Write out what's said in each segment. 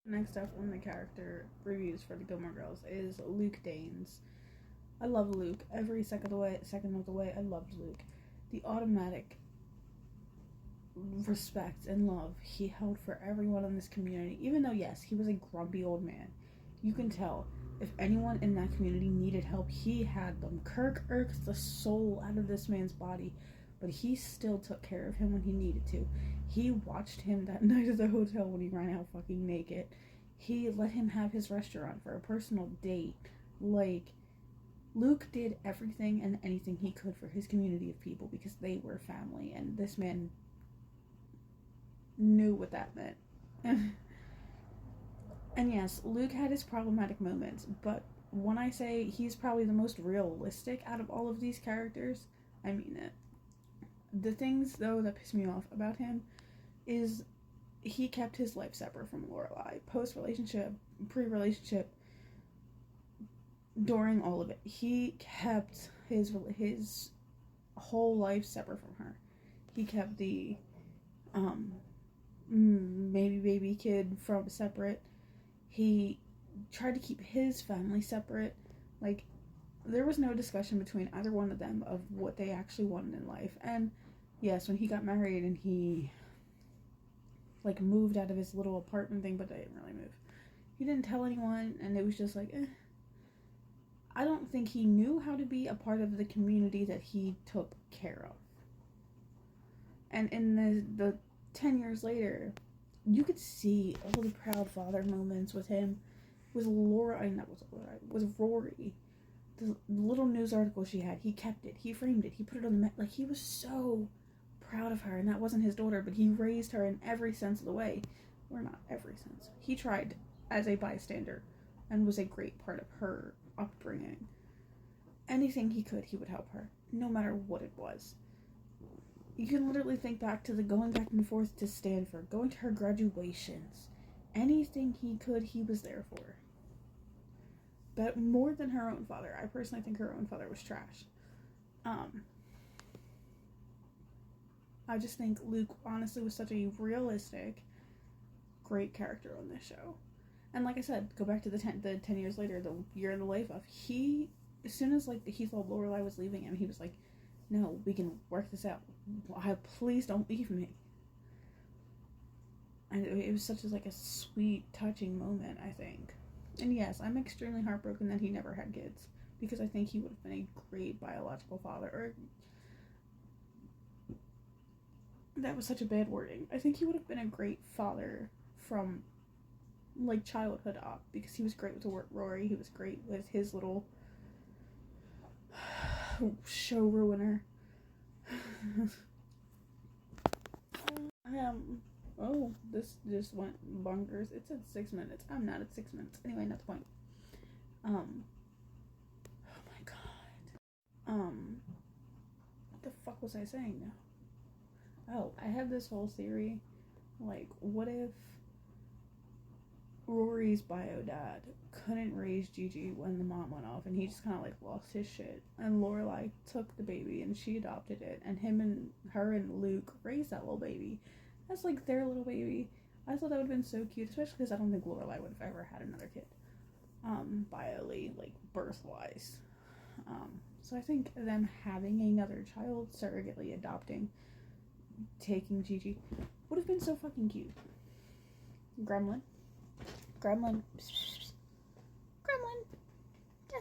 Next up on the character reviews for the Gilmore Girls is Luke Danes. I love Luke. Every second of the way, I loved Luke. The automatic respect and love he held for everyone in this community, even though, yes, he was a grumpy old man. You can tell if anyone in that community needed help, he had them. Kirk irked the soul out of this man's body, but he still took care of him when he needed to. He watched him that night at the hotel when he ran out fucking naked. He let him have his restaurant for a personal date. Like, Luke did everything and anything he could for his community of people because they were family, and this man knew what that meant. And yes, Luke had his problematic moments, but when I say he's probably the most realistic out of all of these characters, I mean it. The things, though, that piss me off about him is he kept his life separate from Lorelai. Post-relationship, pre-relationship, during all of it. He kept his whole life separate from her. He kept the maybe baby kid from separate. He tried to keep his family separate. Like, there was no discussion between either one of them of what they actually wanted in life. And yes, when he got married and he like moved out of his little apartment thing, but they didn't really move. He didn't tell anyone, and it was just like, I don't think he knew how to be a part of the community that he took care of. And in the 10 years later, you could see all the proud father moments with him, with Laura, and that wasn't Laura, with Rory. The little news article she had, he kept it, he framed it, he put it on the like, he was so proud of her, and that wasn't his daughter, but he raised her in every sense of the way. Or not every sense. He tried as a bystander and was a great part of her upbringing. Anything he could, he would help her, no matter what it was. You can literally think back to the going back and forth to Stanford, going to her graduations. Anything he could, he was there for. But more than her own father. I personally think her own father was trash. I just think Luke honestly was such a realistic, great character on this show. And like I said, go back to the 10 years later, the year in the life of, he, as soon as like he thought Lorelai was leaving him, he was like, no, we can work this out. Please don't leave me. And it was such a sweet, touching moment, I think. And yes, I'm extremely heartbroken that he never had kids, because I think he would have been a great biological father. Or, that was such a bad wording. I think he would have been a great father from like childhood up, because he was great with Rory. He was great with his little show ruiner. Oh, this just went bonkers. It said 6 minutes. I'm not at 6 minutes. Anyway, not the point. Oh my god. What the fuck was I saying now? Oh, I have this whole theory. Like, what if Rory's bio dad couldn't raise Gigi when the mom went off, and he just kind of lost his shit, and Lorelai took the baby and she adopted it, and her and Luke raised that little baby. That's their little baby. I thought that would have been so cute, especially because I don't think Lorelai would have ever had another kid, birth wise. So I think them having another child, surrogately adopting, taking Gigi, would have been so fucking cute. Gremlin. That's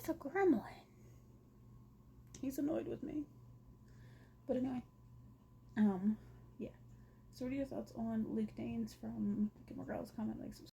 a gremlin. He's annoyed with me. But anyway. Yeah. So what are your thoughts on Luke Danes from Gilmore Girls? Comment, subscribe.